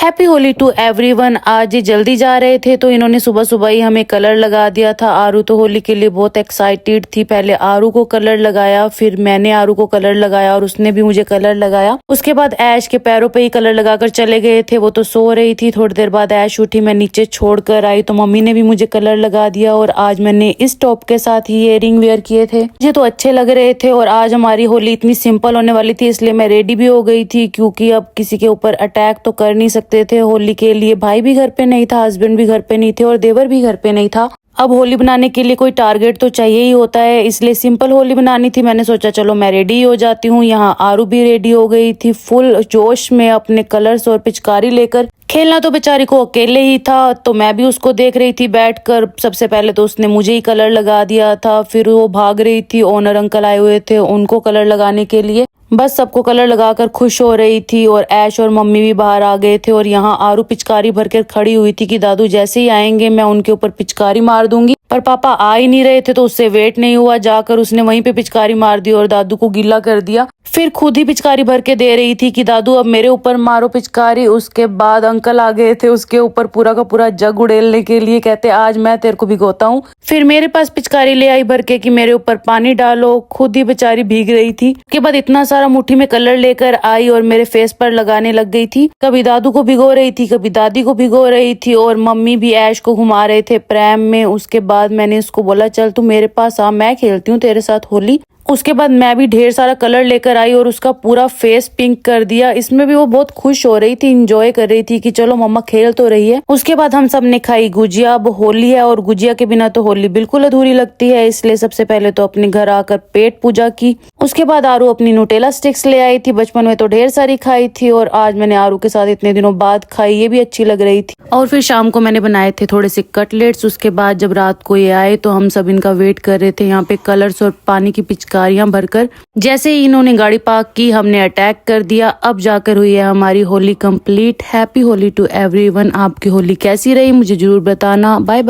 Happy Holi to everyone. आज ये जल्दी जा रहे थे तो इन्होंने सुबह सुबह ही हमें कलर लगा दिया था। आरू तो होली के लिए बहुत एक्साइटेड थी। पहले आरू को कलर लगाया, फिर मैंने आरू को कलर लगाया और उसने भी मुझे कलर लगाया। उसके बाद ऐश के पैरों पे ही कलर लगाकर चले गए थे। वो तो सो रही थी। थोड़ी देर बाद ऐश उठी, मैं नीचे छोड़कर आई तो मम्मी ने भी मुझे कलर लगा दिया। और आज मैंने इस टॉप के साथ ही इयररिंग वेयर किए थे, मुझे तो अच्छे लग रहे थे। और आज हमारी होली इतनी सिंपल होने वाली थी, इसलिए मैं रेडी भी हो गई थी, क्योंकि अब किसी के ऊपर अटैक तो कर नहीं सकते थे। होली के लिए भाई भी घर पे नहीं था, हस्बैंड भी घर पे नहीं थे और देवर भी घर पे नहीं था। अब होली बनाने के लिए कोई टारगेट तो चाहिए ही होता है, इसलिए सिंपल होली बनानी थी। मैंने सोचा चलो मैं रेडी हो जाती हूँ। यहाँ आरू भी रेडी हो गई थी, फुल जोश में अपने कलर्स और पिचकारी लेकर। खेलना तो बेचारी को अकेले ही था, तो मैं भी उसको देख रही थी बैठकर। सबसे पहले तो उसने मुझे ही कलर लगा दिया था, फिर वो भाग रही थी। ओनर अंकल आए हुए थे, उनको कलर लगाने के लिए। बस सबको कलर लगाकर खुश हो रही थी। और ऐश और मम्मी भी बाहर आ गए थे। और यहाँ आरू पिचकारी भरकर खड़ी हुई थी कि दादू जैसे ही आएंगे मैं उनके ऊपर पिचकारी मार दूंगी। पर पापा आ ही नहीं रहे थे, तो उससे वेट नहीं हुआ। जाकर उसने वहीं पे पिचकारी मार दी और दादू को गीला कर दिया। फिर खुद ही पिचकारी भर के दे रही थी कि दादू अब मेरे ऊपर मारो पिचकारी। उसके बाद अंकल आ गए थे उसके ऊपर पूरा का पूरा जग उड़ेलने के लिए। कहते आज मैं तेरे को भिगोता हूँ। फिर मेरे पास पिचकारी ले आई भर के कि मेरे ऊपर पानी डालो। खुद ही बेचारी भीग रही थी। उसके बाद इतना सारा मुट्ठी में कलर लेकर आई और मेरे फेस पर लगाने लग गई थी। कभी दादू को भिगो रही थी, कभी दादी को भिगो रही थी। और मम्मी भी ऐश को घुमा रहे थे प्रैम में। उसके बाद मैंने उसको बोला चल तू मेरे पास आ, मैं खेलती हूँ तेरे साथ होली। उसके बाद मैं भी ढेर सारा कलर लेकर आई और उसका पूरा फेस पिंक कर दिया। इसमें भी वो बहुत खुश हो रही थी, इंजॉय कर रही थी कि चलो मम्मा खेल तो रही है। उसके बाद हम सब ने खाई गुजिया। अब होली है और गुजिया के बिना तो होली बिल्कुल अधूरी लगती है, इसलिए सबसे पहले तो अपने घर आकर पेट पूजा की। उसके बाद आरू अपनी न्यूटेला स्टिक्स ले आई थी। बचपन में तो ढेर सारी खाई थी और आज मैंने आरू के साथ इतने दिनों बाद खाई, ये भी अच्छी लग रही थी। और फिर शाम को मैंने बनाए थे थोड़े से कटलेट्स। उसके बाद जब रात को ये आए तो हम सब इनका वेट कर रहे थे। यहाँ पे कलर्स और पानी की पिचकारियां भरकर जैसे ही इन्होंने गाड़ी पार्क की हमने अटैक कर दिया। अब जाकर हुई है हमारी Holi complete. Happy Holi to everyone. आपकी होली कैसी रही मुझे जरूर बताना। Bye bye.